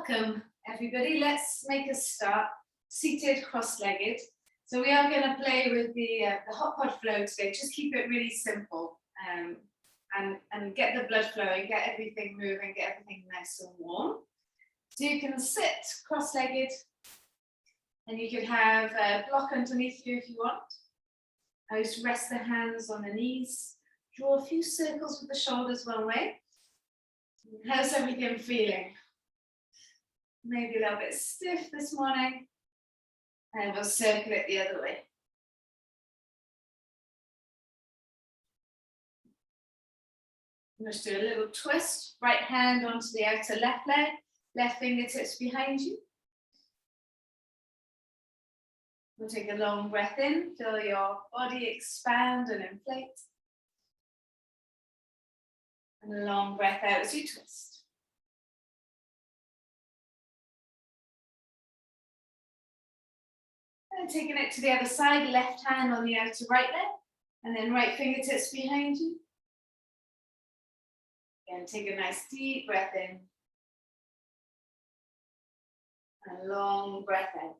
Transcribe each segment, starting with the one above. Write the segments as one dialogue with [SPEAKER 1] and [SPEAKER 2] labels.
[SPEAKER 1] Welcome, everybody. Let's make a start. Seated, cross-legged. So we are going to play with the Hotpod Flow today. Just keep it really simple and get the blood flowing, get everything moving, get everything nice and warm. So you can sit cross-legged, and you could have a block underneath you if you want. I just rest the hands on the knees. Draw a few circles with the shoulders one way. How's everything feeling? Maybe a little bit stiff this morning, and we'll circle it the other way. Let's do a little twist, right hand onto the outer left leg, left fingertips behind you. We'll take a long breath in, feel your body expand and inflate. And a long breath out as you twist. And taking it to the other side, left hand on the outer right leg, and then right fingertips behind you. Again, take a nice deep breath in. And a long breath out.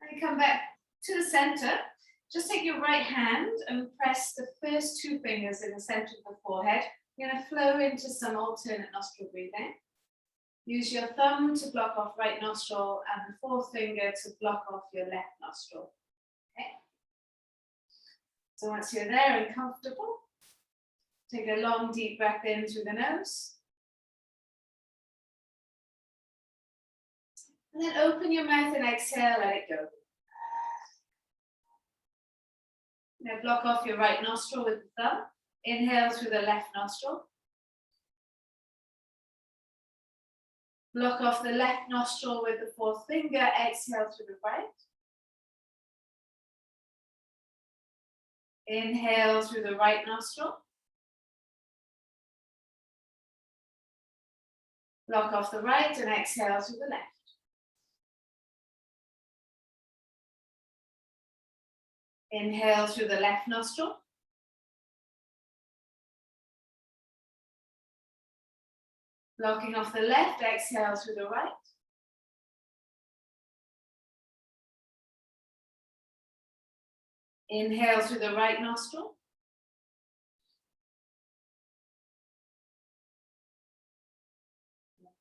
[SPEAKER 1] And come back to the center. Just take your right hand and press the first two fingers in the center of the forehead. You're going to flow into some alternate nostril breathing. Use your thumb to block off right nostril and the fourth finger to block off your left nostril. Okay. So once you're there and comfortable, take a long deep breath in through the nose. And then open your mouth and exhale, let it go. Now block off your right nostril with the thumb. Inhale through the left nostril. Block off the left nostril with the fourth finger. Exhale through the right. Inhale through the right nostril. Block off the right and exhale through the left. Inhale through the left nostril. Blocking off the left, exhale through the right. Inhale through the right nostril.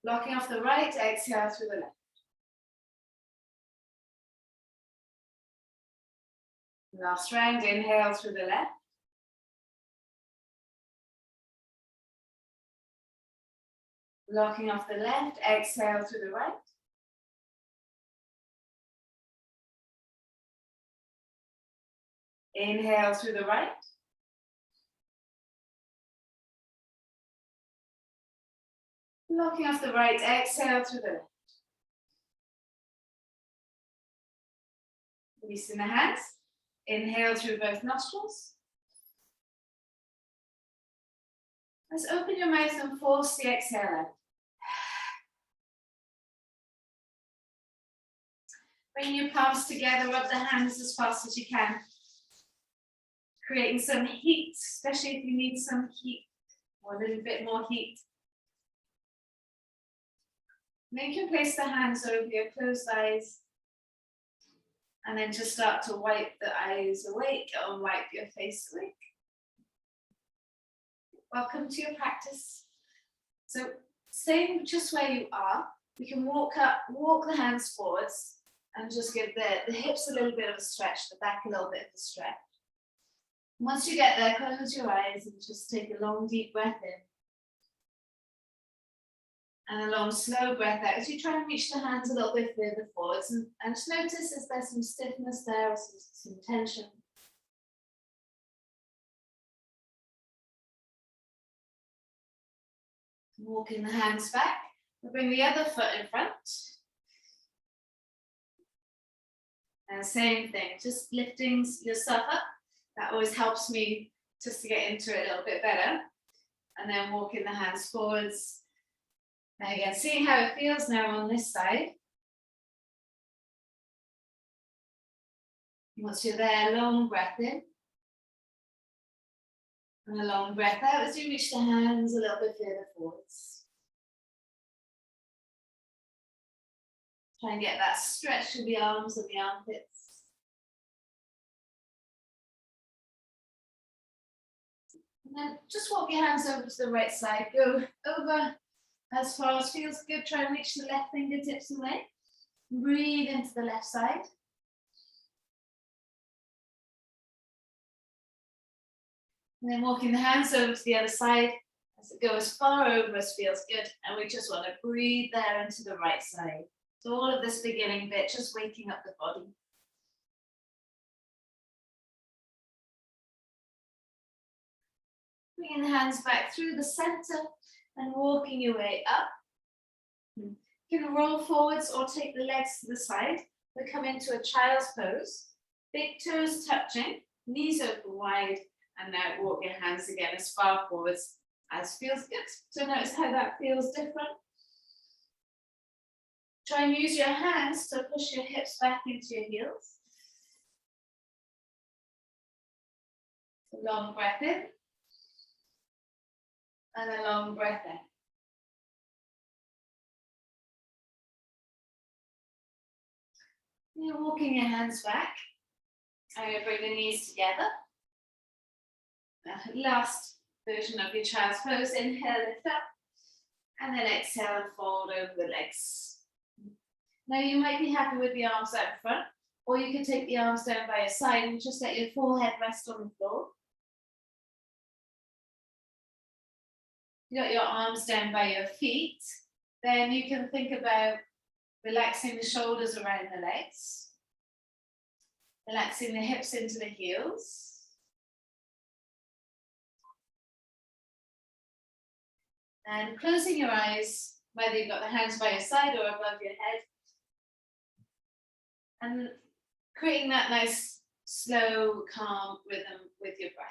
[SPEAKER 1] Blocking off the right, exhale through the left. Last round, inhale through the left. Blocking off the left, exhale through the right. Inhale through the right. Blocking off the right, exhale through the left. Releasing the hands. Inhale through both nostrils. Let's open your mouth and force the exhale out. Bring your palms together, rub the hands as fast as you can. Creating some heat, especially if you need some heat or a little bit more heat. Then you can place the hands over your closed eyes. And then just start to wipe the eyes awake or wipe your face awake. Welcome to your practice. So staying just where you are, we can walk the hands forwards and just give the hips a little bit of a stretch, the back a little bit of a stretch. Once you get there, close your eyes and just take a long deep breath in. And a long slow breath out as you try and reach the hands a little bit further forwards. And just notice if there's some stiffness there or some tension. Walking the hands back. We'll bring the other foot in front. And same thing, just lifting yourself up. That always helps me just to get into it a little bit better. And then walking the hands forwards. And again, seeing how it feels now on this side. Once you're there, long breath in. And a long breath out as you reach the hands a little bit further forwards. Try and get that stretch of the arms and the armpits. And then just walk your hands over to the right side. Go over as far as feels good. Try and reach the left fingertips away. Breathe into the left side. And then walking the hands over to the other side as it goes as far over as feels good. And we just want to breathe there into the right side. So all of this beginning bit, just waking up the body. Bringing the hands back through the center and walking your way up. You can roll forwards or take the legs to the side. We come into a child's pose. Big toes touching, knees open wide. And now walk your hands again as far forwards as feels good. So notice how that feels different. Try and use your hands to push your hips back into your heels. A long breath in. And a long breath in. You're walking your hands back. And you bring the knees together. Last version of your child's pose. Inhale, lift up. And then exhale and fold over the legs. Now you might be happy with the arms out in front, or you can take the arms down by your side and just let your forehead rest on the floor. You got your arms down by your feet, then you can think about relaxing the shoulders around the legs, relaxing the hips into the heels. And closing your eyes, whether you've got the hands by your side or above your head. And creating that nice, slow, calm rhythm with your breath.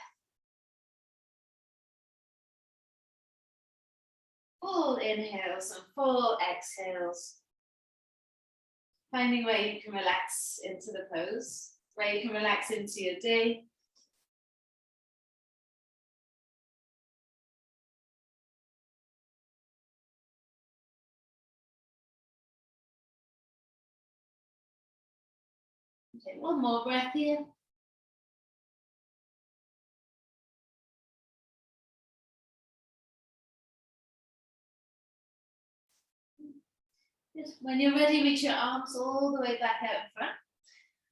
[SPEAKER 1] Full inhales and full exhales. Finding where you can relax into the pose, where you can relax into your day. Okay, one more breath here. Just when you're ready, reach your arms all the way back out in front.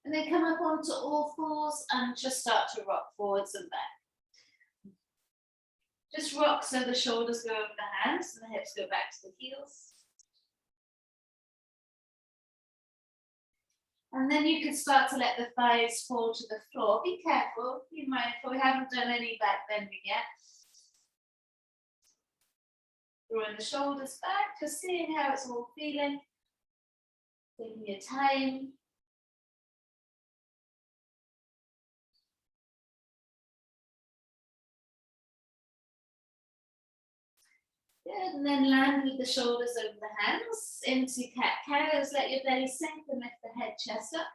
[SPEAKER 1] And then come up onto all fours and just start to rock forwards and back. Just rock so the shoulders go over the hands and the hips go back to the heels. And then you can start to let the thighs fall to the floor. Be careful, be mindful, we haven't done any back bending yet. Drawing the shoulders back, just seeing how it's all feeling. Taking your time. Good, and then land with the shoulders over the hands into cat-cows. Let your belly sink and lift the head, chest up.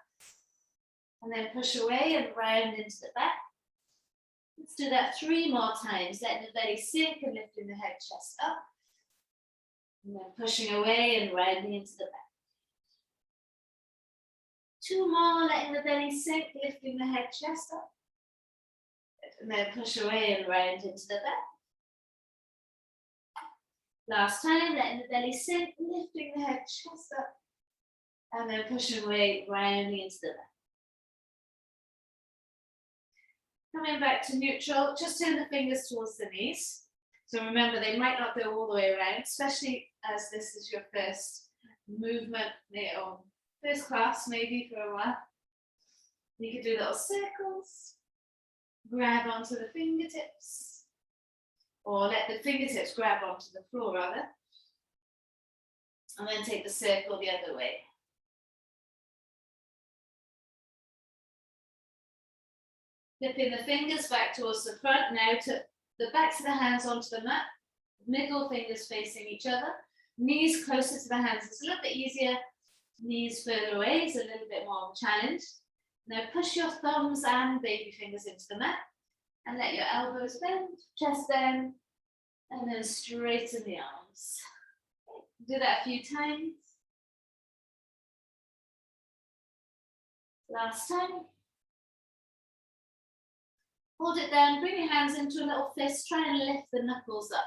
[SPEAKER 1] And then push away and round into the back. Let's do that 3 more times. Letting the belly sink and lifting the head, chest up. And then pushing away and rounding into the back. 2 more, letting the belly sink, lifting the head, chest up. And then push away and round into the back. Last time, letting the belly sink, lifting the head, chest up, and then pushing away, rounding into the back. Coming back to neutral, just turn the fingers towards the knees. So remember, they might not go all the way around, especially as this is your first movement, or first class maybe for a while. You could do little circles, grab onto the fingertips. Or let the fingertips grab onto the floor rather. And then take the circle the other way. Flipping the fingers back towards the front now to the backs of the hands onto the mat. Middle fingers facing each other. Knees closer to the hands. It's a little bit easier. Knees further away is a little bit more of a challenge. Now push your thumbs and baby fingers into the mat. And let your elbows bend, chest bend, and then straighten the arms. Do that a few times. Last time. Hold it down, bring your hands into a little fist, try and lift the knuckles up.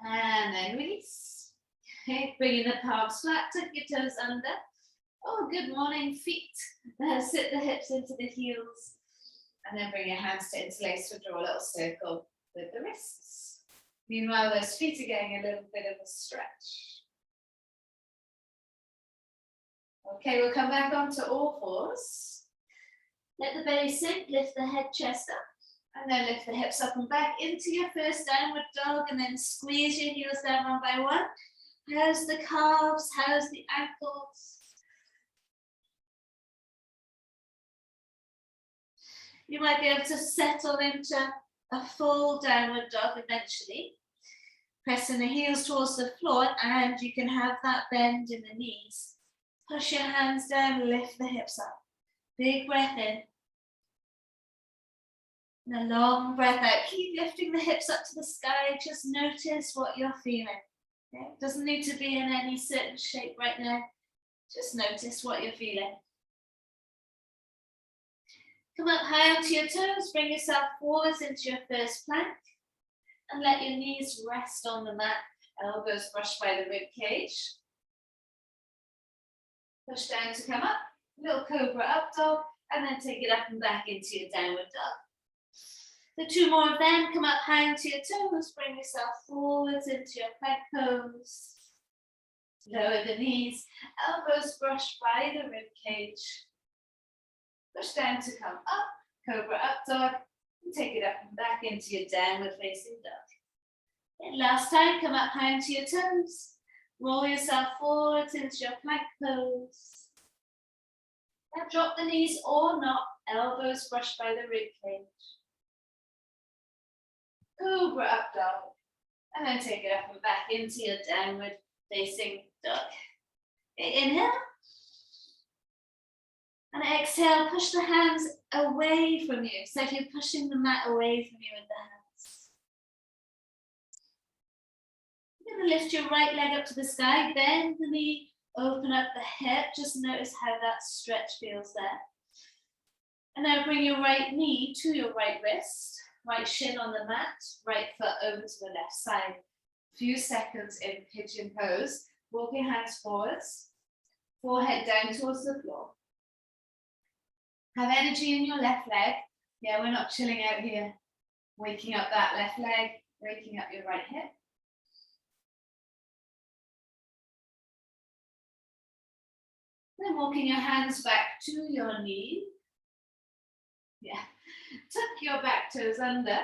[SPEAKER 1] And then release. Okay, bringing the palms flat, tuck your toes under. Oh, good morning, feet. Sit the hips into the heels. And then bring your hands to interlace or draw a little circle with the wrists. Meanwhile, those feet are getting a little bit of a stretch. Okay, we'll come back onto all fours. Let the belly sink, lift the head, chest up. And then lift the hips up and back into your first downward dog, and then squeeze your heels down one by one. How's the calves? How's the ankles? You might be able to settle into a full downward dog eventually. Pressing the heels towards the floor, and you can have that bend in the knees. Push your hands down, lift the hips up. Big breath in. And a long breath out. Keep lifting the hips up to the sky. Just notice what you're feeling. Okay? It doesn't need to be in any certain shape right now. Just notice what you're feeling. Come up high onto your toes. Bring yourself forwards into your first plank. And let your knees rest on the mat. Elbows brushed by the rib cage. Push down to come up. Little cobra up dog. And then take it up and back into your downward dog. So 2 more of them. Come up high onto your toes. Bring yourself forwards into your plank pose. Lower the knees. Elbows brushed by the rib cage. Push down to come up. Cobra up dog. And take it up and back into your downward facing dog. And last time, come up high onto your toes. Roll yourself forwards into your plank pose. Now drop the knees or not. Elbows brushed by the rib cage. Cobra up dog, and then take it up and back into your downward facing dog. Okay, inhale, and exhale, push the hands away from you. So if you're pushing the mat away from you with the hands. You're going to lift your right leg up to the sky, bend the knee, open up the hip, just notice how that stretch feels there. And now bring your right knee to your right wrist. Right shin on the mat, right foot over to the left side. Few seconds in pigeon pose. Walk your hands forwards. Forehead down towards the floor. Have energy in your left leg. Yeah, we're not chilling out here. Waking up that left leg, waking up your right hip. Then walking your hands back to your knee. Yeah. Tuck your back toes under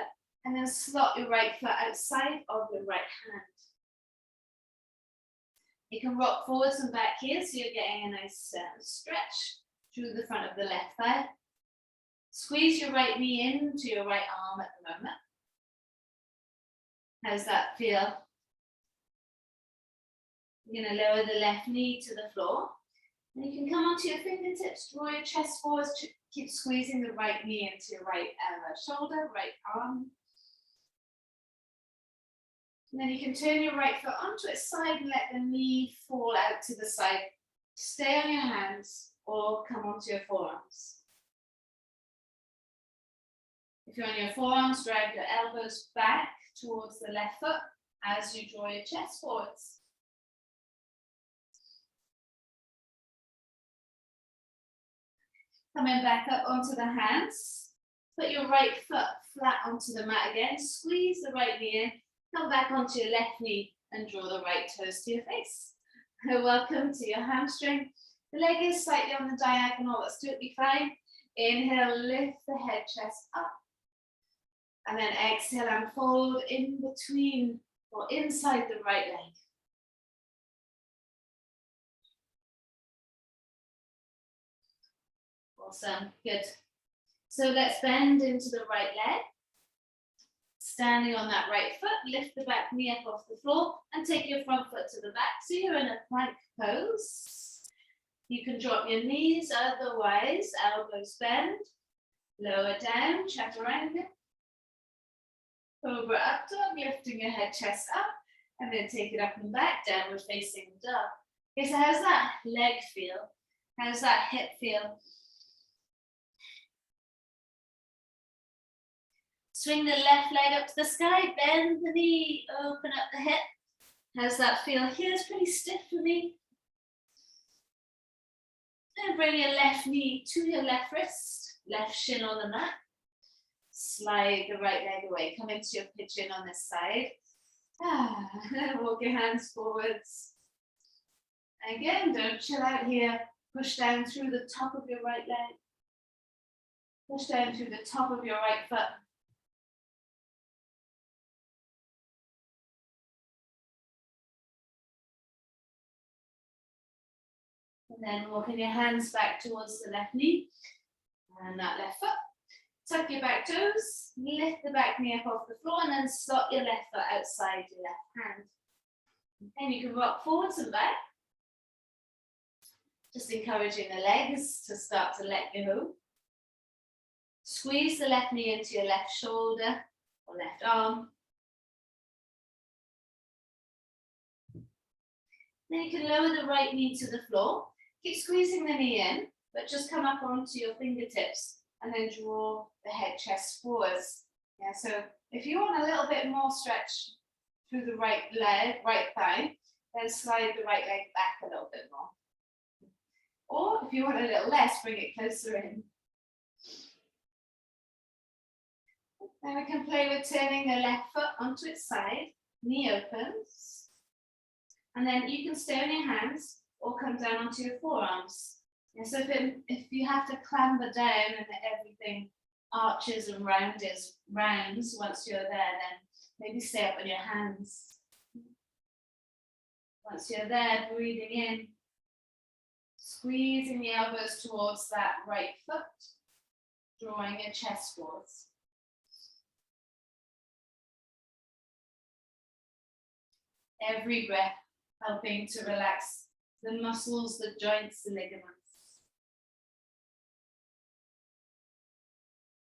[SPEAKER 1] and then slot your right foot outside of your right hand. You can rock forwards and back here so you're getting a nice stretch through the front of the left thigh. Squeeze your right knee into your right arm at the moment. How's that feel? You're going to lower the left knee to the floor. And you can come onto your fingertips, draw your chest forwards, keep squeezing the right knee into your right shoulder, right arm. And then you can turn your right foot onto its side and let the knee fall out to the side. Stay on your hands or come onto your forearms. If you're on your forearms, drag your elbows back towards the left foot as you draw your chest forwards. Coming back up onto the hands. Put your right foot flat onto the mat again. Squeeze the right knee in. Come back onto your left knee and draw the right toes to your face. Welcome to your hamstring. The leg is slightly on the diagonal. That's totally fine. Inhale, lift the head, chest up. And then exhale and fold in between or inside the right leg. Awesome, good. So let's bend into the right leg. Standing on that right foot, lift the back knee up off the floor and take your front foot to the back. So you're in a plank pose. You can drop your knees, otherwise elbows bend, lower down, chaturanga. Cobra up dog, lifting your head, chest up, and then take it up and back, downward facing dog. Okay, so how's that leg feel? How's that hip feel? Swing the left leg up to the sky, bend the knee, open up the hip. How's that feel? Here it's pretty stiff for me. And bring your left knee to your left wrist, left shin on the mat. Slide the right leg away. Come into your pigeon on this side. Walk your hands forwards. Again, don't chill out here. Push down through the top of your right leg. Push down through the top of your right foot. And then walking your hands back towards the left knee and that left foot. Tuck your back toes, lift the back knee up off the floor, and then slot your left foot outside your left hand. And you can rock forwards and back. Just encouraging the legs to start to let go. Squeeze the left knee into your left shoulder or left arm. Then you can lower the right knee to the floor. Keep squeezing the knee in, but just come up onto your fingertips and then draw the head, chest forwards. Yeah, so if you want a little bit more stretch through the right leg, right thigh, then slide the right leg back a little bit more. Or if you want a little less, bring it closer in. Then we can play with turning the left foot onto its side, knee opens. And then you can stay on your hands or come down onto your forearms. And so if you have to clamber down and everything arches and rounds once you're there, then maybe stay up on your hands. Once you're there, breathing in, squeezing the elbows towards that right foot, drawing your chest forwards. Every breath helping to relax the muscles, the joints, the ligaments.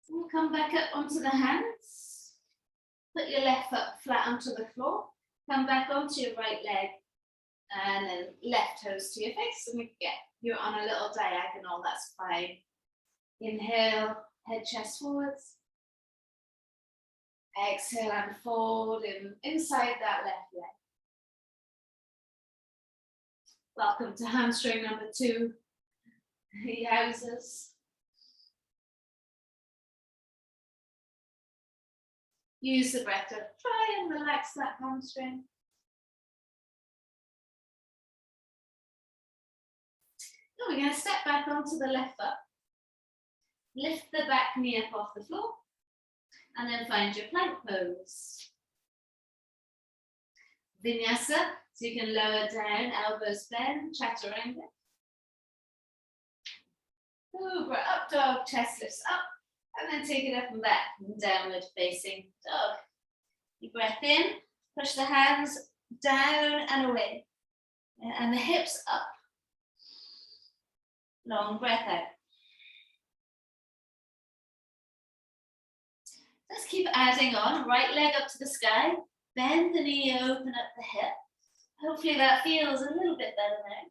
[SPEAKER 1] We'll come back up onto the hands. Put your left foot flat onto the floor. Come back onto your right leg. And then left toes to your face. And you're on a little diagonal, that's fine. Inhale, head, chest forwards. Exhale and fold inside that left leg. Welcome to hamstring number 2. Yowzers. Use the breath to try and relax that hamstring. Now we're going to step back onto the left foot. Lift the back knee up off the floor. And then find your plank pose. Vinyasa. So you can lower down, elbows bend, chaturanga. Cobra, up dog, chest lifts up, and then take it up and back, downward facing dog. Deep breath in, push the hands down and away, and the hips up. Long breath out. Let's keep adding on, right leg up to the sky, bend the knee, open up the hip. Hopefully that feels a little bit better now.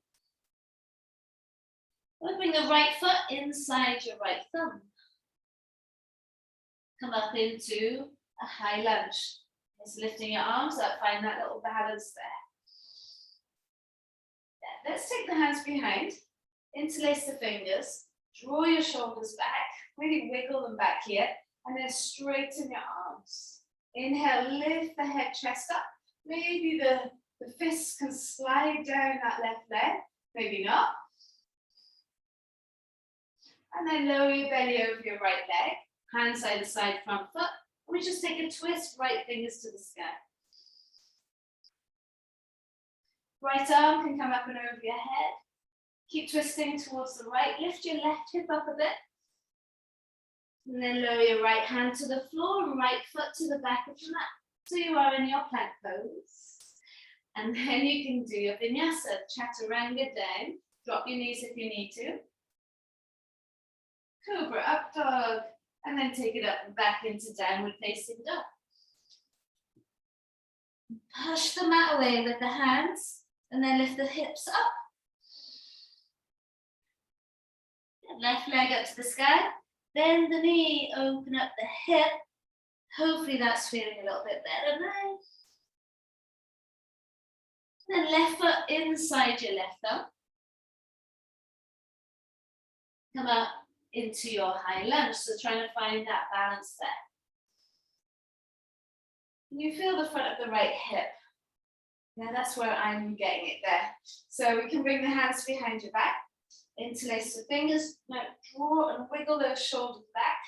[SPEAKER 1] We'll bring the right foot inside your right thumb. Come up into a high lunge. Just lifting your arms up, find that little balance there. Yeah, let's take the hands behind, interlace the fingers, draw your shoulders back, really wiggle them back here, and then straighten your arms. Inhale, lift the head, chest up. Maybe the fists can slide down that left leg, maybe not. And then lower your belly over your right leg, hands either side, front foot. And we just take a twist, right fingers to the sky. Right arm can come up and over your head. Keep twisting towards the right, lift your left hip up a bit. And then lower your right hand to the floor and right foot to the back of the mat. So you are in your plank pose. And then you can do your vinyasa, chaturanga down, Drop your knees if you need to. Cobra, up dog, and then take it up and back into downward facing dog. Push the mat away with the hands, and then lift the hips up. Left leg up to the sky, bend the knee, open up the hip. Hopefully that's feeling a little bit better now. Then left foot inside your left thumb. Come up into your high lunge, so trying to find that balance there. You feel the front of the right hip. Yeah, that's where I'm getting it there. So we can bring the hands behind your back, interlace the fingers, now draw and wiggle those shoulders back.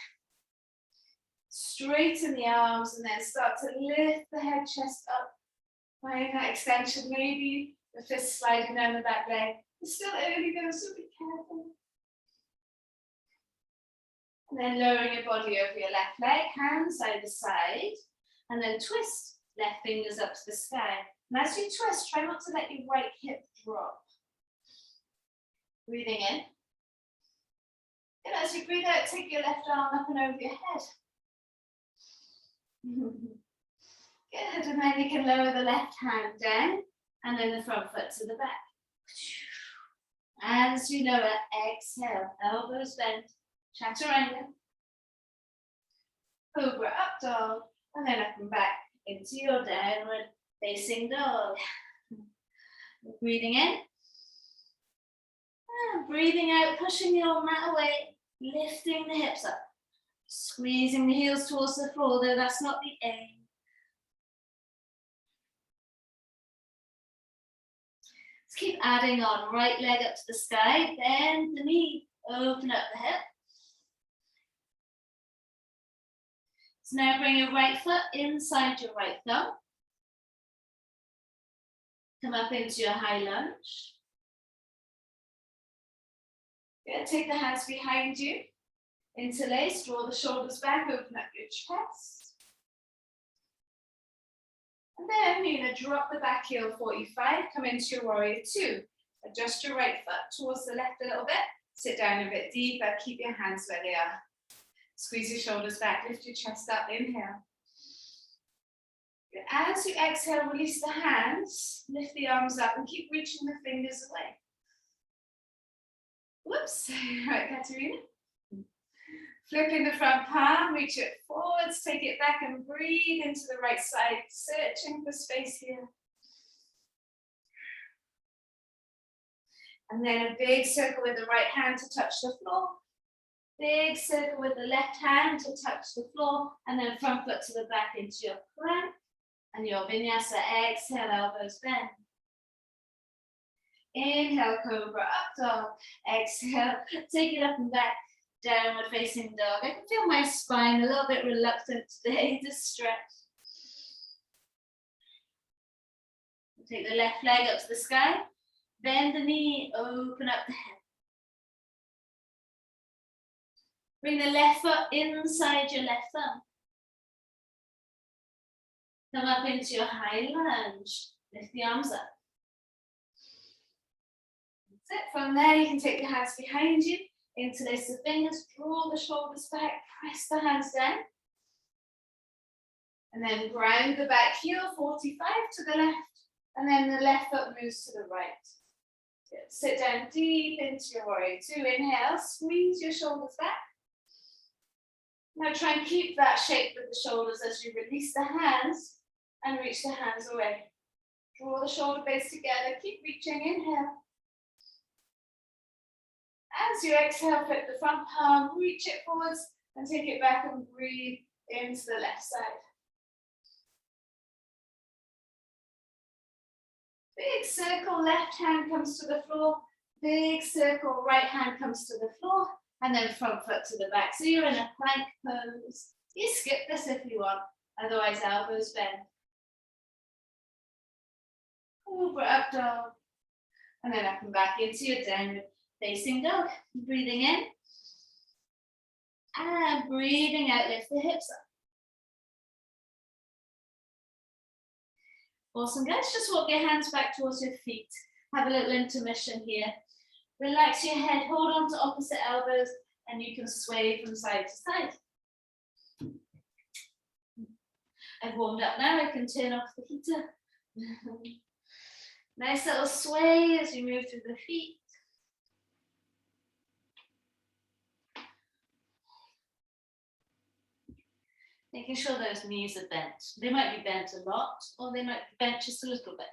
[SPEAKER 1] Straighten the arms and then start to lift the head, chest up. Find that extension, maybe the fist sliding down the back leg. It's still early though, so be careful. And then lowering your body over your left leg, hands side to side, and then twist left fingers up to the sky. And as you twist, try not to let your right hip drop. Breathing in. And as you breathe out, take your left arm up and over your head. Good, and then you can lower the left hand down, and then the front foot to the back. As you lower, exhale, elbows bent, chaturanga. Cobra, up dog, and then up and back into your downward facing dog. Breathing in. And breathing out, pushing your mat away, lifting the hips up. Squeezing the heels towards the floor, though that's not the aim. Let's keep adding on. Right leg up to the sky, bend the knee, open up the hip. So now bring your right foot inside your right thumb. Come up into your high lunge. Good. Take the hands behind you. Interlace, draw the shoulders back, open up your chest. And then you're going to drop the back heel 45, come into your warrior two. Adjust your right foot towards the left a little bit, sit down a bit deeper, keep your hands where they are. Squeeze your shoulders back, lift your chest up, inhale. As you exhale, release the hands, lift the arms up and keep reaching the fingers away. Whoops, right, Katerina. Flipping the front palm, reach it forwards, take it back and breathe into the right side, searching for space here. And then a big circle with the right hand to touch the floor. Big circle with the left hand to touch the floor, and then front foot to the back into your plank. And your vinyasa, exhale, elbows bend. Inhale, cobra, up dog. Exhale, take it up and back. Downward facing dog. I can feel my spine a little bit reluctant today to stretch. Take the left leg up to the sky. Bend the knee, open up the hip. Bring the left foot inside your left thumb. Come up into your high lunge. Lift the arms up. That's it. From there, you can take the hands behind you. Interlace the fingers, draw the shoulders back, press the hands down. And then ground the back heel 45 to the left. And then the left foot moves to the right. Good. Sit down deep into your warrior two. Inhale, squeeze your shoulders back. Now try and keep that shape with the shoulders as you release the hands and reach the hands away. Draw the shoulder blades together, keep reaching, inhale. As you exhale, flip the front palm, reach it forwards and take it back and breathe into the left side. Big circle, left hand comes to the floor. Big circle, right hand comes to the floor. And then front foot to the back. So you're in a plank pose. You skip this if you want, otherwise elbows bend. Cobra, up dog. And then up and back into your downward facing dog. Breathing in. And breathing out, lift the hips up. Awesome, guys. Just walk your hands back towards your feet. Have a little intermission here. Relax your head, hold on to opposite elbows, and you can sway from side to side. I've warmed up now, I can turn off the heater. Nice little sway as you move through the feet. Making sure those knees are bent. They might be bent a lot, or they might be bent just a little bit.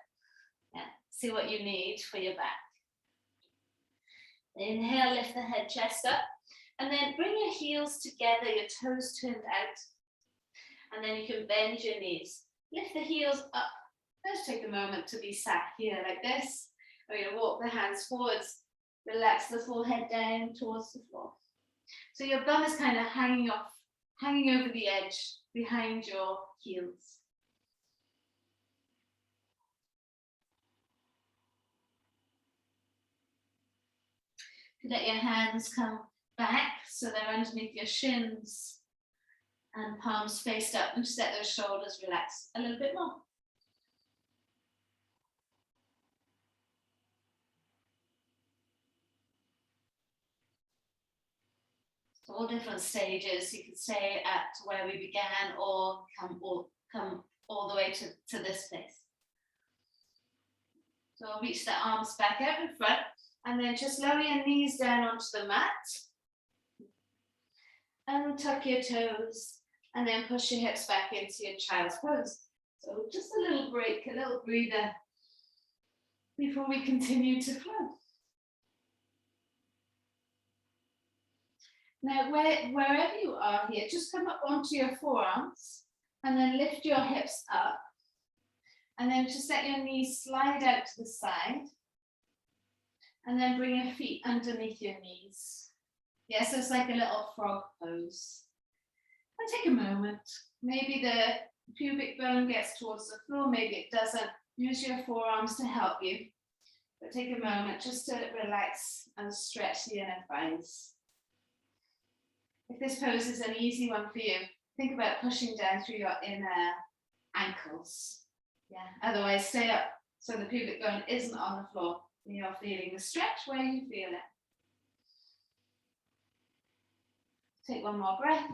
[SPEAKER 1] Yeah. See what you need for your back. Inhale, lift the head, chest up, and then bring your heels together, your toes turned out, and then you can bend your knees. Lift the heels up. Let's take a moment to be sat here like this. We're going to walk the hands forwards, relax the forehead down towards the floor. So your bum is kind of hanging over the edge behind your heels. Let your hands come back so they're underneath your shins and palms faced up, and just let those shoulders relax a little bit more. So all different stages. You can stay at where we began or come all the way to this place. So I'll reach the arms back out in front, and then just lower your knees down onto the mat. And tuck your toes, and then push your hips back into your child's pose. So just a little break, a little breather before we continue to flow. Now, wherever you are here, just come up onto your forearms and then lift your hips up. And then just let your knees slide out to the side. And then bring your feet underneath your knees. Yeah, so it's like a little frog pose. And take a moment. Maybe the pubic bone gets towards the floor, maybe it doesn't. Use your forearms to help you. But take a moment just to relax and stretch the inner thighs. If this pose is an easy one for you, think about pushing down through your inner ankles. Yeah, otherwise stay up so the pubic bone isn't on the floor. You're feeling the stretch where you feel it. Take one more breath.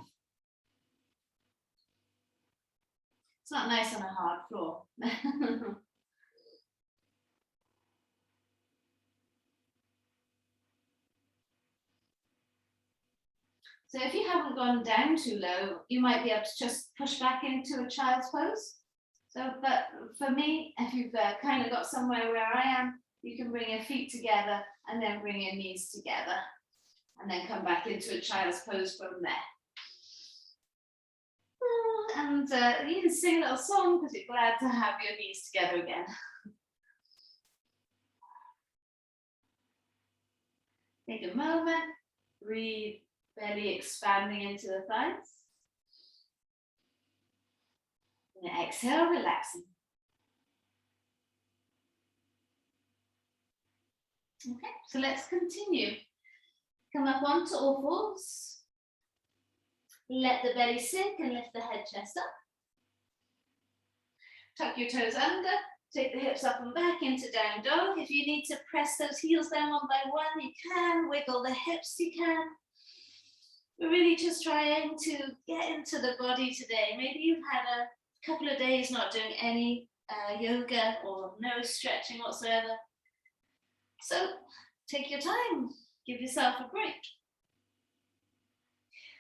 [SPEAKER 1] It's not nice on a hard floor. So if you haven't gone down too low, you might be able to just push back into a child's pose. So, but for me, if you've kind of got somewhere where I am, you can bring your feet together and then bring your knees together and then come back into a child's pose from there. And you can sing a little song because you're glad to have your knees together again. Take a moment, breathe, belly expanding into the thighs. And exhale, relaxing. Okay, so let's continue. Come up onto all fours. Let the belly sink and lift the head, chest up. Tuck your toes under. Take the hips up and back into down dog. If you need to press those heels down one by one, you can. Wiggle the hips, you can. We're really just trying to get into the body today. Maybe you've had a couple of days not doing any yoga or no stretching whatsoever. So take your time. Give yourself a break.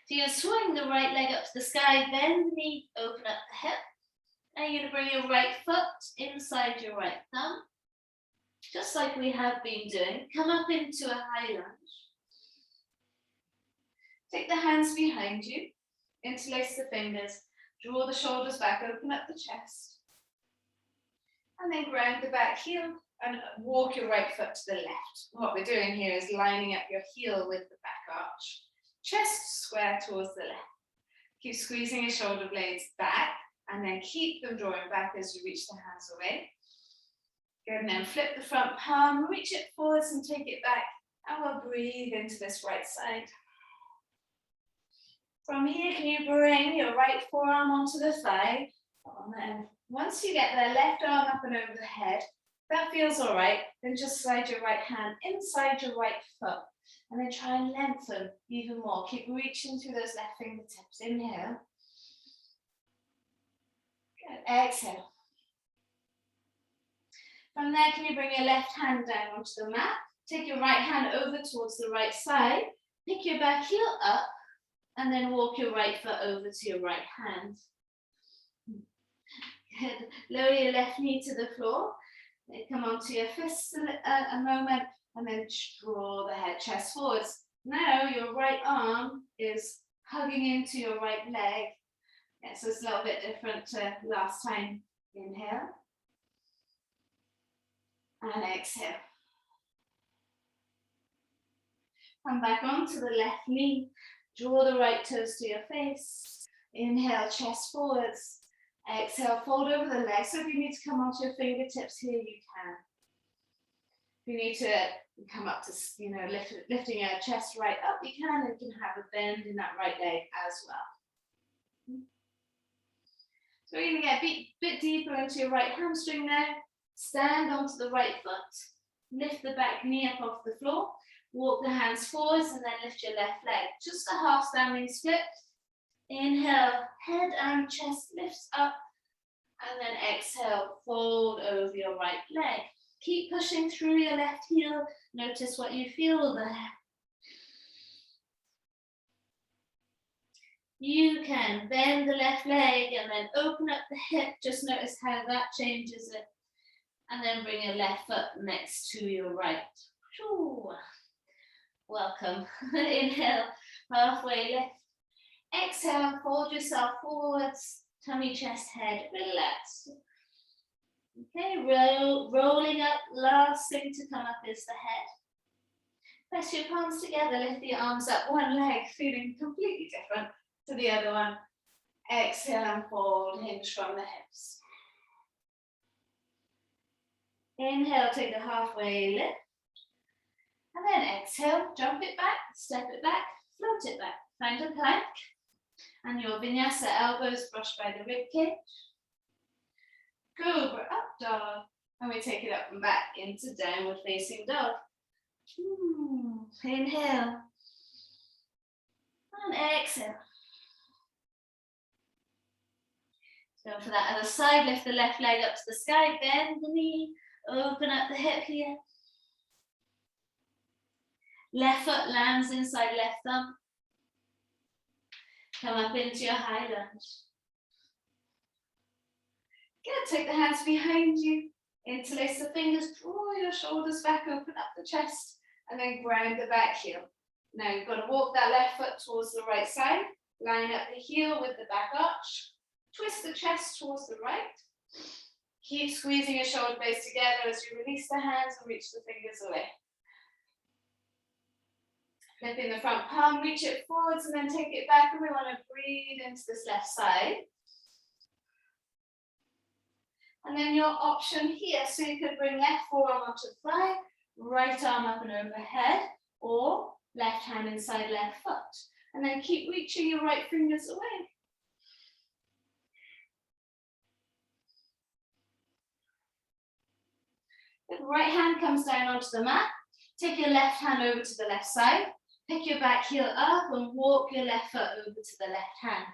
[SPEAKER 1] So you're going to swing the right leg up to the sky, bend the knee, open up the hip. And you're going to bring your right foot inside your right thumb, just like we have been doing. Come up into a high lunge. Take the hands behind you, interlace the fingers, draw the shoulders back, open up the chest. And then ground the back heel and walk your right foot to the left. What we're doing here is lining up your heel with the back arch. Chest square towards the left. Keep squeezing your shoulder blades back. And then keep them drawing back as you reach the hands away. Good, and then flip the front palm, reach it forwards and take it back. And we'll breathe into this right side. From here, can you bring your right forearm onto the thigh? And then once you get there, left arm up and over the head, that feels all right, then just slide your right hand inside your right foot and then try and lengthen even more. Keep reaching through those left fingertips. Inhale. Good. Exhale. From there, can you bring your left hand down onto the mat? Take your right hand over towards the right side. Pick your back heel up and then walk your right foot over to your right hand. Good. Lower your left knee to the floor. Then come onto your fists a moment and then draw the head chest forwards. Now your right arm is hugging into your right leg. Yeah, so it's a little bit different to last time. Inhale. And exhale. Come back onto the left knee. Draw the right toes to your face. Inhale, chest forwards. Exhale, fold over the legs. So if you need to come onto your fingertips here, you can. If you need to come up to, lifting your chest right up, you can. And you can have a bend in that right leg as well. So we're going to get a bit deeper into your right hamstring now. Stand onto the right foot. Lift the back knee up off the floor. Walk the hands forwards and then lift your left leg. Just a half standing split. Inhale, head and chest lifts up. And then exhale, fold over your right leg. Keep pushing through your left heel. Notice what you feel there. You can bend the left leg and then open up the hip. Just notice how that changes it. And then bring your left foot next to your right. Welcome. Inhale, halfway lift. Exhale, fold yourself forwards. Tummy, chest, head, relax. Okay, rolling up. Last thing to come up is the head. Press your palms together, lift the arms up. One leg feeling completely different to the other one. Exhale and fold, hinge from the hips. Inhale, take a halfway lift. And then exhale, jump it back, step it back, float it back. Find a plank. And your vinyasa elbows brushed by the rib cage. Cobra, up dog. And we take it up and back into downward facing dog. Inhale. And exhale. So for that other side, lift the left leg up to the sky, bend the knee, open up the hip here. Left foot lands inside left thumb. Come up into your high lunge. Good, take the hands behind you. Interlace the fingers, draw your shoulders back, open up the chest, and then ground the back heel. Now you've got to walk that left foot towards the right side. Line up the heel with the back arch. Twist the chest towards the right. Keep squeezing your shoulder blades together as you release the hands and reach the fingers away. Flipping the front palm, reach it forwards and then take it back, and we want to breathe into this left side. And then your option here, so you could bring left forearm onto the thigh, right arm up and overhead, or left hand inside left foot. And then keep reaching your right fingers away. The right hand comes down onto the mat. Take your left hand over to the left side. Pick your back heel up and walk your left foot over to the left hand.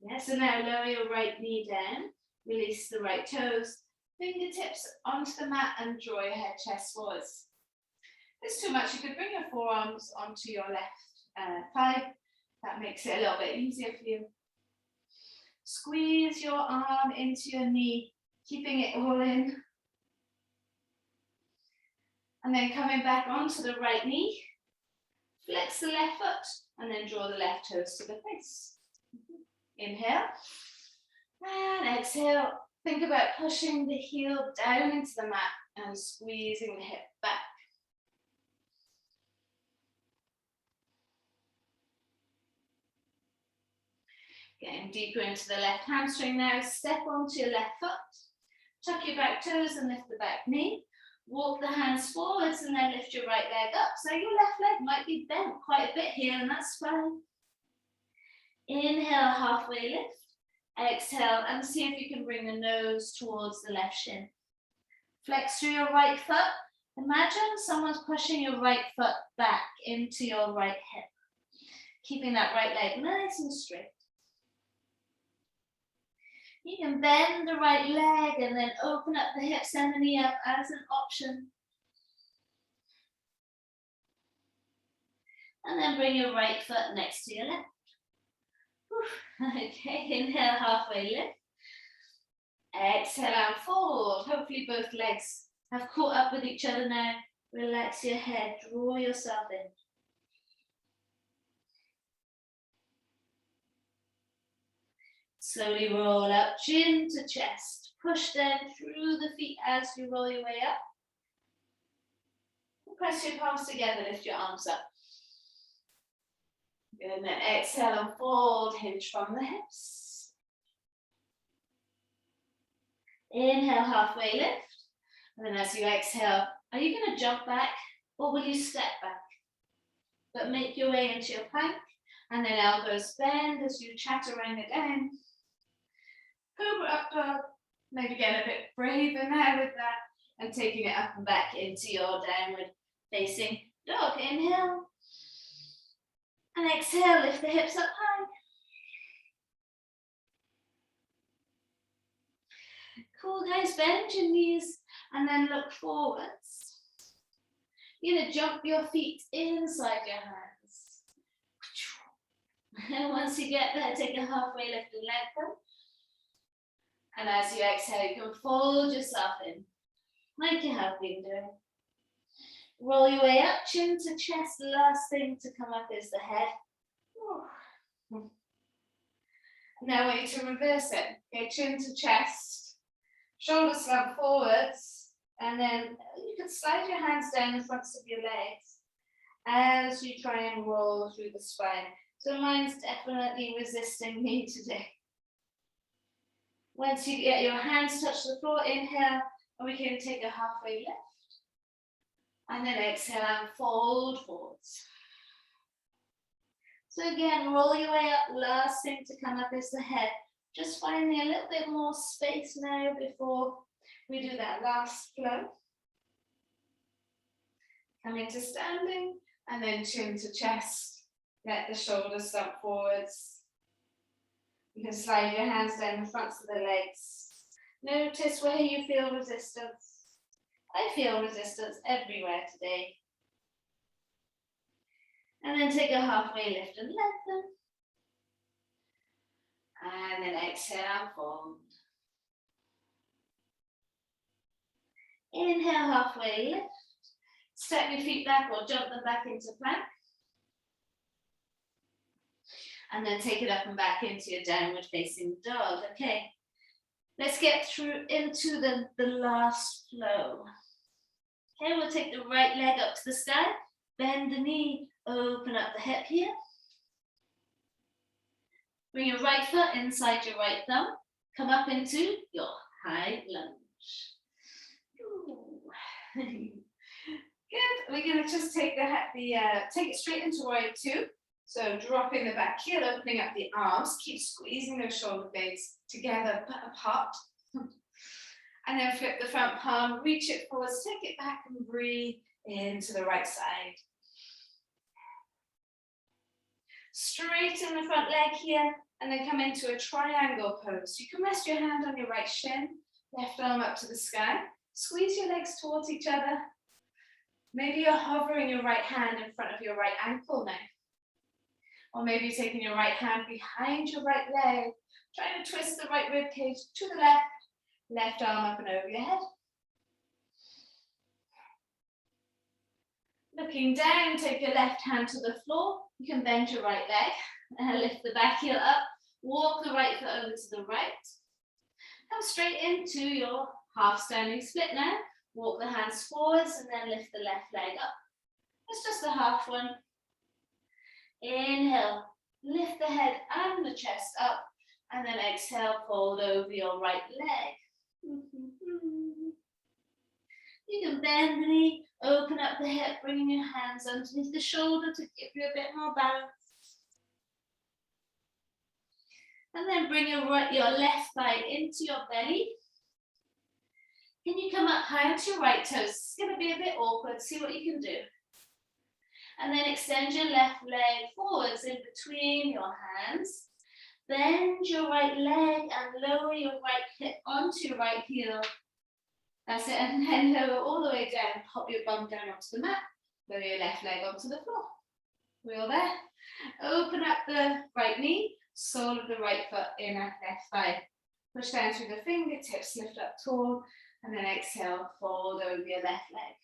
[SPEAKER 1] Yeah, so now lower your right knee down. Release the right toes. Fingertips onto the mat and draw your head chest forwards. If it's too much, you could bring your forearms onto your left thigh. That makes it a little bit easier for you. Squeeze your arm into your knee, keeping it all in. And then coming back onto the right knee. Flex the left foot and then draw the left toes to the face. Inhale and exhale. Think about pushing the heel down into the mat and squeezing the hip back. Getting deeper into the left hamstring now. Step onto your left foot. Tuck your back toes and lift the back knee. Walk the hands forwards and then lift your right leg up. So your left leg might be bent quite a bit here, and that's fine. Inhale, halfway lift. Exhale, and see if you can bring the nose towards the left shin.
[SPEAKER 2] Flex through your right foot. Imagine someone's pushing your right foot back into your right hip. Keeping that right leg nice and straight. You can bend the right leg and then open up the hips and the knee up as an option. And then bring your right foot next to your left. Okay, inhale, halfway lift. Exhale and fold. Hopefully both legs have caught up with each other now. Relax your head, draw yourself in. Slowly roll up, chin to chest. Push down through the feet as you roll your way up. Press your palms together, lift your arms up. Good, and then exhale and fold, hinge from the hips. Inhale, halfway lift. And then as you exhale, are you going to jump back or will you step back? But make your way into your plank. And then elbows bend as you chaturanga it down. Cobra up dog. Maybe get a bit braver now with that. And taking it up and back into your downward facing dog. Inhale. And exhale, lift the hips up high. Cool, guys, bend your knees and then look forwards. You're going to jump your feet inside your hands. And once you get there, take a halfway lift and lengthen. And as you exhale, you can fold yourself in, like you have been doing. Roll your way up, chin to chest. The last thing to come up is the head. Now I want you to reverse it. Okay, chin to chest, shoulders slump forwards, and then you can slide your hands down the fronts of your legs as you try and roll through the spine. So mine's definitely resisting me today. Once you get your hands touch the floor, inhale, and we can take a halfway lift. And then exhale and fold forwards. So again, roll your way up. Last thing to come up is the head. Just finding a little bit more space now before we do that last flow. Come into standing and then chin to chest. Let the shoulders slump forwards. You can slide your hands down the fronts of the legs. Notice where you feel resistance. I feel resistance everywhere today. And then take a halfway lift and lengthen. And then exhale and fold. Inhale, halfway lift. Step your feet back or jump them back into plank. And then take it up and back into your downward facing dog. Okay, let's get through into the last flow. Okay, we'll take the right leg up to the sky, bend the knee, open up the hip here. Bring your right foot inside your right thumb, come up into your high lunge. Good, we're gonna just take take it straight into warrior two. So dropping the back heel, opening up the arms, keep squeezing those shoulder blades together but apart. And then flip the front palm, reach it forwards, take it back and breathe into the right side. Straighten the front leg here and then come into a triangle pose. You can rest your hand on your right shin, left arm up to the sky. Squeeze your legs towards each other. Maybe you're hovering your right hand in front of your right ankle now. Or maybe you're taking your right hand behind your right leg, trying to twist the right rib cage to the left. Left arm up and over your head. Looking down, take your left hand to the floor. You can bend your right leg and lift the back heel up. Walk the right foot over to the right. Come straight into your half standing split now. Walk the hands forwards and then lift the left leg up. It's just a half one. Inhale, lift the head and the chest up. And then exhale, fold over your right leg. You can bend the knee, open up the hip, bringing your hands underneath the shoulder to give you a bit more balance. And then bring your left thigh into your belly. Can you come up high onto your right toes? It's going to be a bit awkward. See what you can do. And then extend your left leg forwards in between your hands. Bend your right leg and lower your right hip onto your right heel. That's it. And then lower all the way down. Pop your bum down onto the mat. Lower your left leg onto the floor. We're all there. Open up the right knee. Sole of the right foot in at left thigh. Push down through the fingertips. Lift up tall. And then exhale. Fold over your left leg.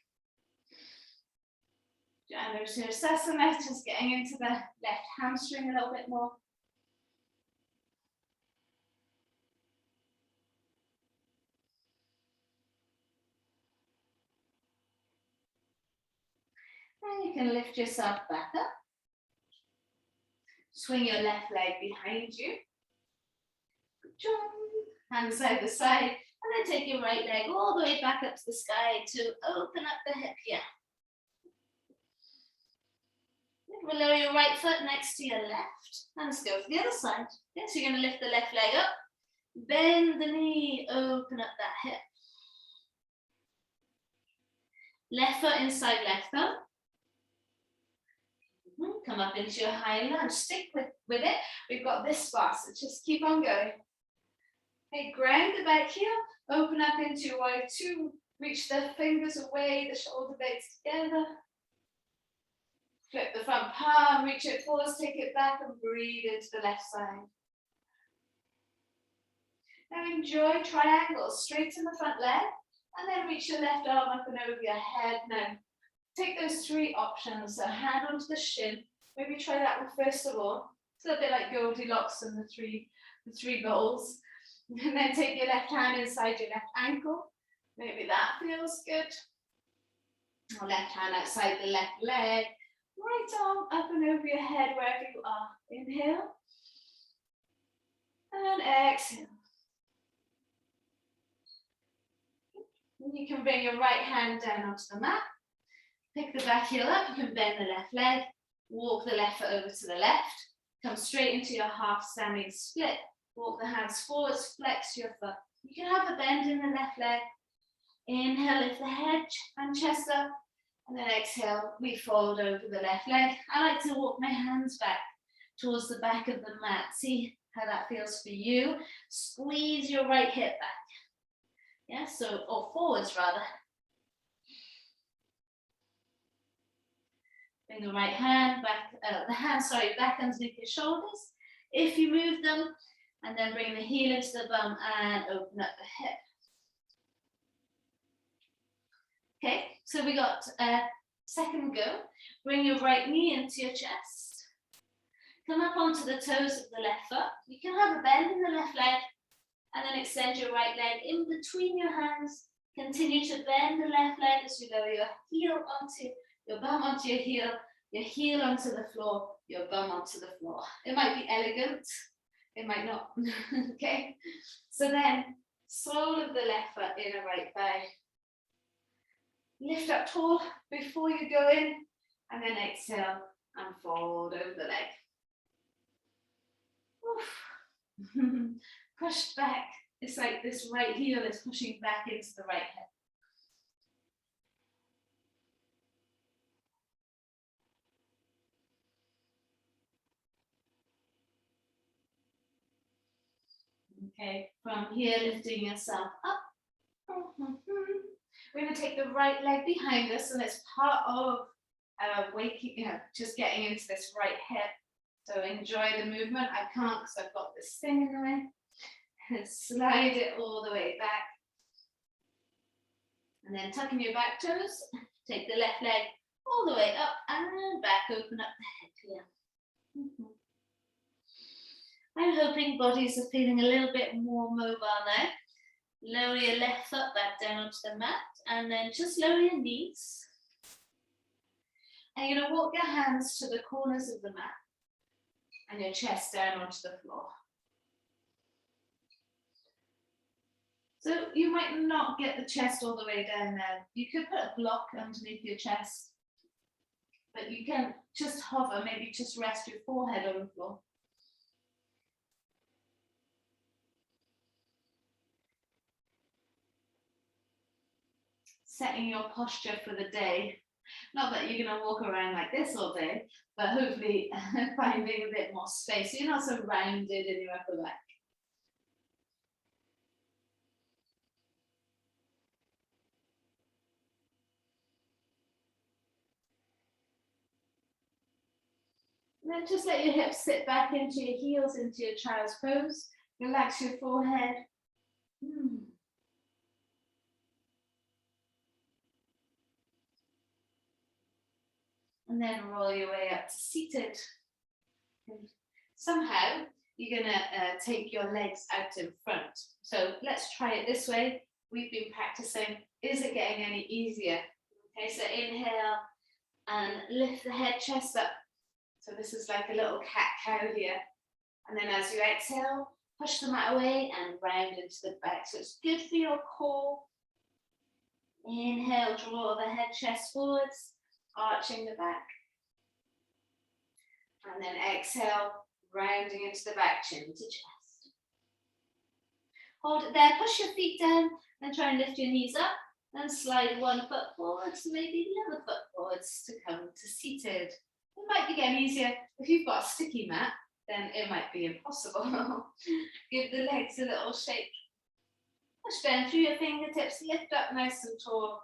[SPEAKER 2] Janu Sirsasana, just getting into the left hamstring a little bit more. And you can lift yourself back up. Swing your left leg behind you. Hands side to side. And then take your right leg all the way back up to the sky to open up the hip here. We'll lower your right foot next to your left. And let's go for the other side. Okay, so you're going to lift the left leg up. Bend the knee, open up that hip. Left foot inside left thumb. Come up into your high lunge. Stick with it. We've got this spot, so just keep on going. Okay, ground the back heel. Open up into your wide two. Reach the fingers away, the shoulder blades together. Flip the front palm, reach it forwards, take it back and breathe into the left side. Now enjoy triangles. Straighten the front leg and then reach your left arm up and over your head. Now take those three options. So hand onto the shin. Maybe try that one first of all. It's a bit like Goldilocks and the three bowls. And then take your left hand inside your left ankle. Maybe that feels good. Or left hand outside the left leg. Right arm up and over your head wherever you are. Inhale. And exhale. And you can bring your right hand down onto the mat. Pick the back heel up. You can bend the left leg. Walk the left foot over to the left. Come straight into your half standing split. Walk the hands forwards. Flex your foot. You can have a bend in the left leg. Inhale, lift the head and chest up. And then exhale, we fold over the left leg. I like to walk my hands back towards the back of the mat. See how that feels for you. Squeeze your right hip back. Yeah, so, or forwards rather. Bring the right hand back, back underneath your shoulders. If you move them, and then bring the heel into the bum and open up the hip. Okay, so we got a second go. Bring your right knee into your chest. Come up onto the toes of the left foot. You can have a bend in the left leg and then extend your right leg in between your hands. Continue to bend the left leg as you lower your heel onto your bum onto your heel onto the floor, your bum onto the floor. It might be elegant, it might not. Okay, so then sole of the left foot in a right thigh. Lift up tall before you go in, and then exhale and fold over the leg. Push back. It's like this right heel is pushing back into the right hip. Okay, from here, lifting yourself up. We're going to take the right leg behind us, and it's part of waking, just getting into this right hip. So enjoy the movement. I can't because I've got this thing in the way. And slide it all the way back. And then tucking your back toes, take the left leg all the way up and back, open up the hip here. I'm hoping bodies are feeling a little bit more mobile now. Lower your left foot back down onto the mat and then just lower your knees. And you're going to walk your hands to the corners of the mat and your chest down onto the floor. So you might not get the chest all the way down there. You could put a block underneath your chest, but you can just hover, maybe just rest your forehead on the floor. setting your posture for the day. Not that you're going to walk around like this all day, but hopefully finding a bit more space so you're not so rounded in your upper back. And then just let your hips sit back into your heels, into your child's pose. Relax your forehead. And then roll your way up to seated. And somehow you're gonna take your legs out in front. So let's try it this way. We've been practicing. Is it getting any easier? Okay, so inhale and lift the head, chest up. So this is like a little cat-cow here. And then as you exhale, push the mat away and round into the back. So it's good for your core. Inhale, draw the head, chest forwards, arching the back. And then exhale, rounding into the back, chin to chest. Hold it there, push your feet down, and try and lift your knees up. And slide one foot forwards, maybe the other foot forwards to come to seated. It might be getting easier. If you've got a sticky mat, then it might be impossible. Give the legs a little shake. Push down through your fingertips, lift up nice and tall,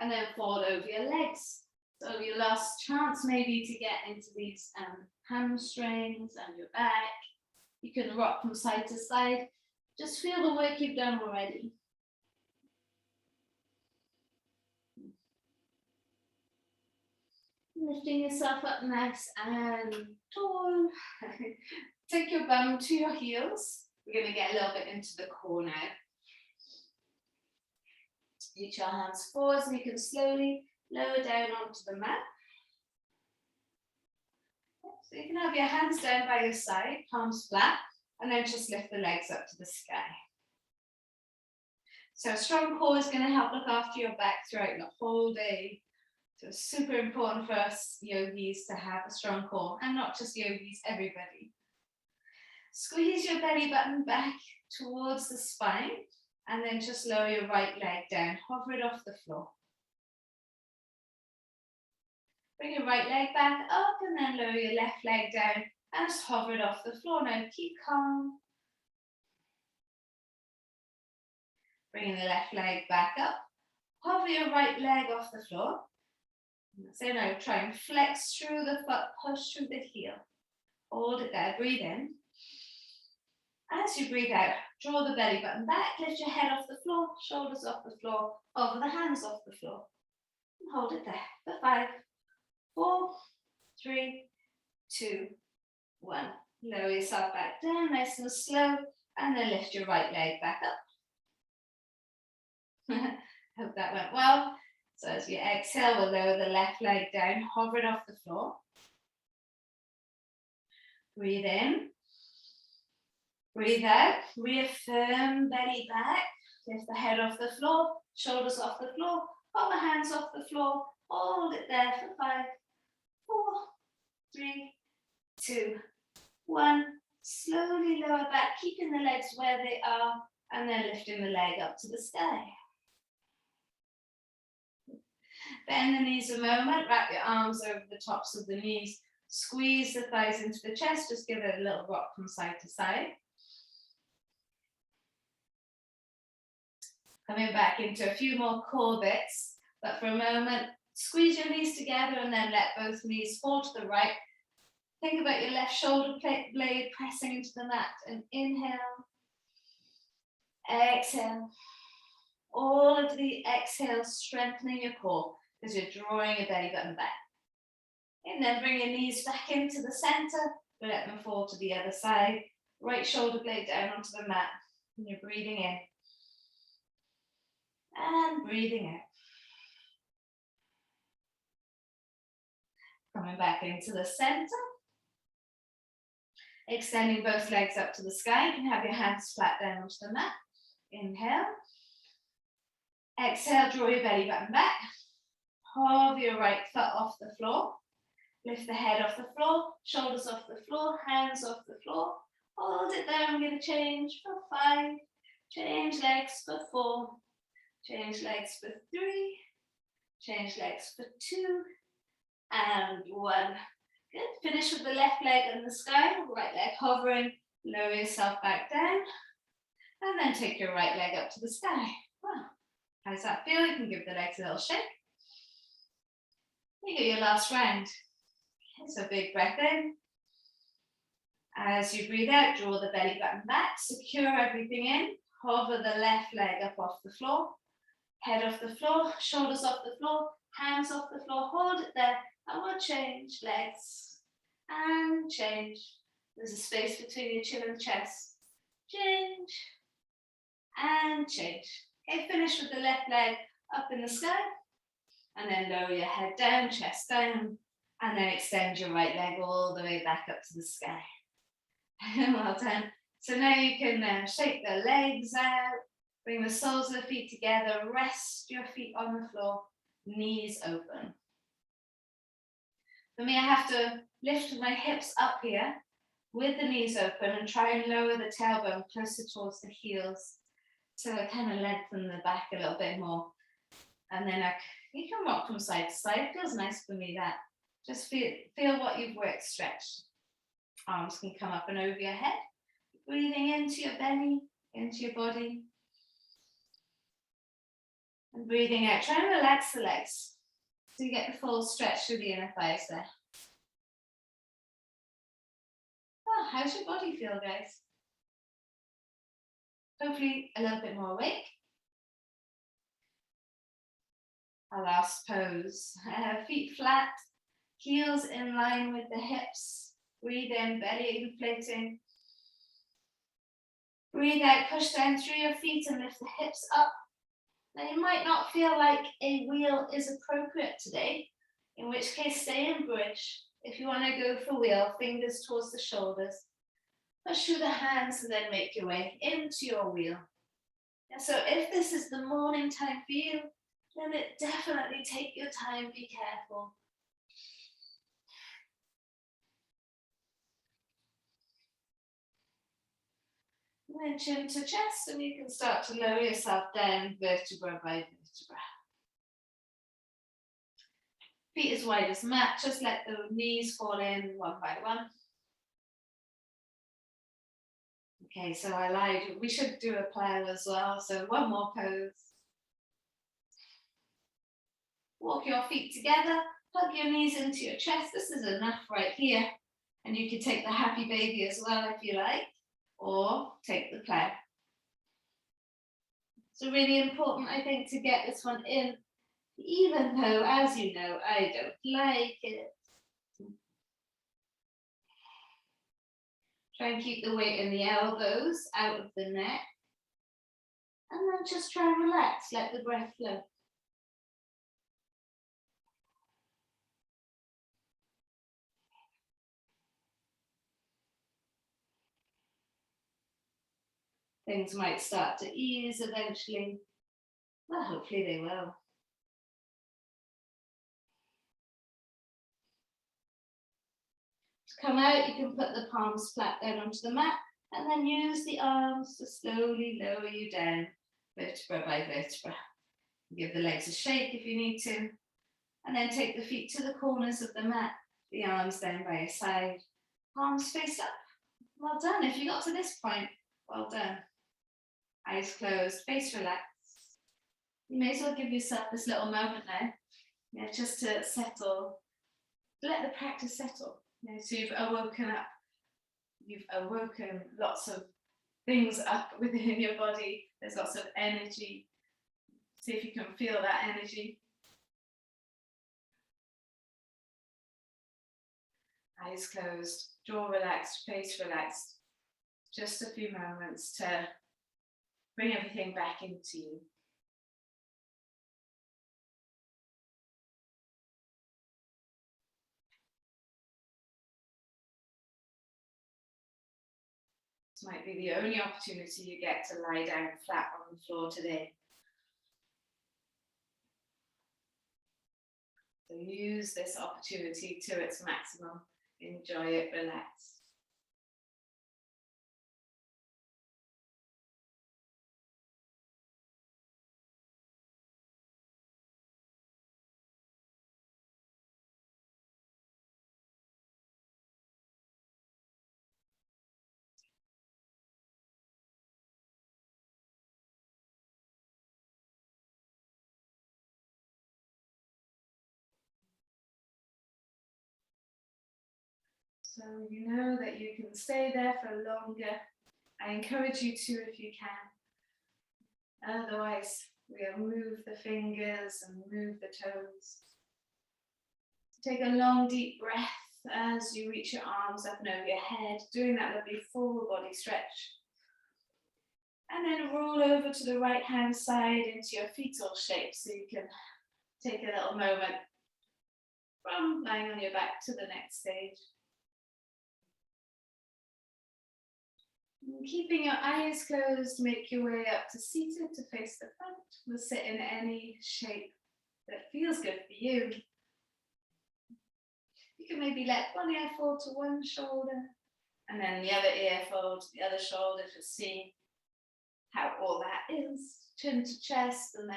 [SPEAKER 2] and then fall over your legs. So your last chance maybe to get into these hamstrings and your back. You can rock from side to side. Just feel the work you've done already. Lifting yourself up nice and tall. Take your bum to your heels. We're going to get a little bit into the core now. Reach your hands forward so you can slowly lower down onto the mat. So you can have your hands down by your side, palms flat, and then just lift the legs up to the sky. So a strong core is going to help look after your back throughout the whole day. So it's super important for us yogis to have a strong core, and not just yogis, everybody. Squeeze your belly button back towards the spine, and then just lower your right leg down, hover it off the floor. Bring your right leg back up, and then lower your left leg down, and just hover it off the floor. Now keep calm. Bringing the left leg back up, hover your right leg off the floor. So now try and flex through the foot, push through the heel. Hold it there, breathe in. As you breathe out, draw the belly button back, lift your head off the floor, shoulders off the floor, over the hands off the floor. And hold it there for 5, 4, 3, 2, 1. Lower yourself back down, nice and slow, and then lift your right leg back up. Hope that went well. So as you exhale, we'll lower the left leg down, hover it off the floor. Breathe in. Breathe out. Reaffirm belly back. Lift the head off the floor, shoulders off the floor, hover hands off the floor. Hold it there for 5, 4, 3, 2, 1. Slowly lower back, keeping the legs where they are, and then lifting the leg up to the sky. Bend the knees a moment, wrap your arms over the tops of the knees, squeeze the thighs into the chest, just give it a little rock from side to side. Coming back into a few more core bits, but for a moment, squeeze your knees together and then let both knees fall to the right. Think about your left shoulder blade pressing into the mat, and inhale, exhale. All of the exhales strengthening your core because you're drawing your belly button back. And then bring your knees back into the center, let them fall to the other side. Right shoulder blade down onto the mat, and you're breathing in. And breathing out. Coming back into the center. Extending both legs up to the sky. You can have your hands flat down onto the mat. Inhale. Exhale, draw your belly button back. Hover your right foot off the floor. Lift the head off the floor, shoulders off the floor, hands off the floor. Hold it there. I'm going to change for 5. Change legs for 4. Change legs for 3. Change legs for 2 and 1. Good. Finish with the left leg in the sky, right leg hovering, lower yourself back down, and then take your right leg up to the sky. Wow. How does that feel? You can give the legs a little shake. Here you go, your last round. Okay, so big breath in. As you breathe out, draw the belly button back, secure everything in, hover the left leg up off the floor, head off the floor, shoulders off the floor, hands off the floor, hold it there, and we'll change legs, and change. There's a space between your chin and chest. Change, and change. Okay, finish with the left leg up in the sky, and then lower your head down, chest down, and then extend your right leg all the way back up to the sky. Well done. So now you can shake the legs out, bring the soles of the feet together, rest your feet on the floor, knees open. For me, I have to lift my hips up here with the knees open and try and lower the tailbone closer towards the heels. So I kind of lengthen the back a little bit more. And then you can rock from side to side. It feels nice for me that. Just feel what you've worked, stretched. Arms can come up and over your head. Breathing into your belly, into your body. And breathing out. Try and relax the legs so you get the full stretch through the inner thighs there. Oh, how's your body feel, guys? Hopefully a little bit more awake. Our last pose. Feet flat, heels in line with the hips. Breathe in, belly inflating. Breathe out, push down through your feet and lift the hips up. Now you might not feel like a wheel is appropriate today, in which case stay in bridge. If you want to go for wheel, fingers towards the shoulders. Push through the hands and then make your way into your wheel. And so if this is the morning time for you, then definitely take your time, be careful. And then chin to chest, and you can start to lower yourself down vertebra by vertebra. Feet as wide as mat, just let the knees fall in one by one. Okay, so I lied. We should do a plow as well. So one more pose. Walk your feet together, hug your knees into your chest. This is enough right here. And you can take the happy baby as well if you like, or take the plow. So really important, I think, to get this one in, even though, as you know, I don't like it. Try and keep the weight in the elbows, out of the neck. And then just try and relax, let the breath flow. Things might start to ease eventually. Well, hopefully they will. To come out, you can put the palms flat down onto the mat and then use the arms to slowly lower you down, vertebra by vertebra. Give the legs a shake if you need to. And then take the feet to the corners of the mat, the arms down by your side, palms face up. Well done. If you got to this point, well done. Eyes closed, face relaxed. You may as well give yourself this little moment now, just to settle, let the practice settle. So you've awoken up, you've awoken lots of things up within your body. There's lots of energy. See if you can feel that energy. Eyes closed, jaw relaxed, face relaxed. Just a few moments to bring everything back into you. This might be the only opportunity you get to lie down flat on the floor today. So use this opportunity to its maximum. Enjoy it, relax.
[SPEAKER 1] So you know that you can stay there for longer. I encourage you to if you can. Otherwise, we'll move the fingers and move the toes. Take a long, deep breath as you reach your arms up and over your head, doing that lovely full body stretch. And then roll over to the right hand side into your fetal shape so you can take a little moment from lying on your back to the next stage. And keeping your eyes closed, make your way up to seated to face the front. We'll sit in any shape that feels good for you. You can maybe let one ear fall to one shoulder and then the other ear fold to the other shoulder to see how all that is. Chin to chest and then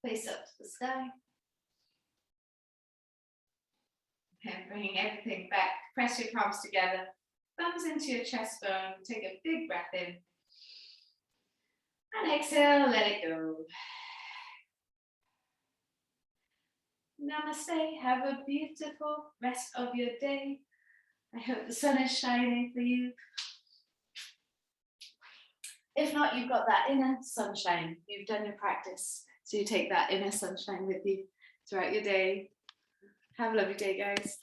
[SPEAKER 1] face up to the sky. And bringing everything back, press your palms together, thumbs into your chest bone, take a big breath in. And exhale, let it go. Namaste, have a beautiful rest of your day. I hope the sun is shining for you. If not, you've got that inner sunshine. You've done your practice. So you take that inner sunshine with you throughout your day. Have a lovely day, guys.